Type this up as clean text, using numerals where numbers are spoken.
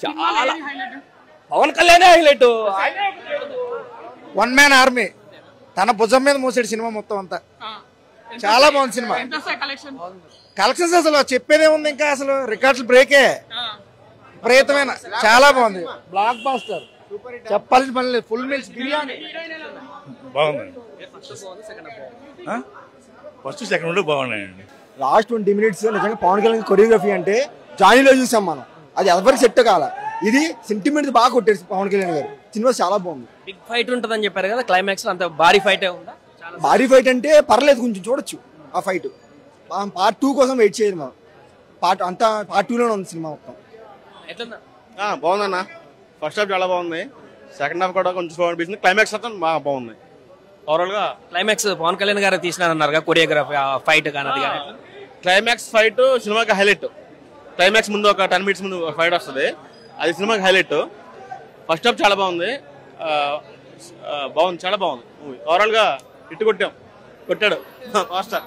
చాలా Pawan Kalyan highlight. One man army తన భుజం మీద మూసాడు సినిమా మొత్తం అంతా. చాలా బాగుంది సినిమా. కలెక్షన్స్ అసలు చెప్పేదే ఉంది, ఇంకా అసలు రికార్డ్స్ బ్రేకే. విపరీతమైన చాలా బాగుంది. బ్లాక్ బాస్టర్ చెప్పాల్సిన పని లేదు. ఫుల్ మీల్స్ బిర్యానీ బాగుంది. ఫస్ట్ సెకండ్ బాగున్నాయండి. లాస్ట్ 20 minutes నిజంగా పవన్ కళ్యాణ్ కొరియోగ్రఫీ అంటే జానీలో చూసాం మనం, అది ఎవరికి సెట్ కాల. ఇది సెంటిమెంట్స్ బాగా కొట్టారు పవన్ కళ్యాణ్ గారు. సినిమా చాలా బాగుంది. బిగ్ ఫైట్ ఉంటదని చెప్పారు కదా, క్లైమాక్స్ అంత భారీ ఫైట్ ఉందా? భారీ ఫైట్ అంటే పర్లేదు, కొంచెం చూడొచ్చు ఆ ఫైట్. పార్ట్ 2 కోసం వెయిట్ చేయదు మనం. పార్ట్ 2లోనే ఉంది సినిమా మొత్తం. బాగుందన్న. ఫస్ట్ హాఫ్ చాలా బాగుంది, సెకండ్ హాఫ్ కూడా కొంచెం స్లో అనిపిస్తుంది. క్లైమాక్స్ అయితే బాగా బాగుంది. ఓవరాల్ గా క్లైమాక్స్ పవన్ కళ్యాణ్ గారు తీసినారన్నారు కొరియోగ్రఫీ ఫైట్ కానీ క్లైమాక్స్ ఫైట్ సినిమాకి హైలైట్. క్లైమాక్స్ ముందు ఒక 10 minutes ముందు ఫైట్ వస్తుంది, అది సినిమాకి హైలైట్. ఫస్ట్ హాఫ్ చాలా బాగుంది, బాగుంది, చాలా బాగుంది మూవీ. ఓవరాల్ గా కొట్టాడు మాస్టర్.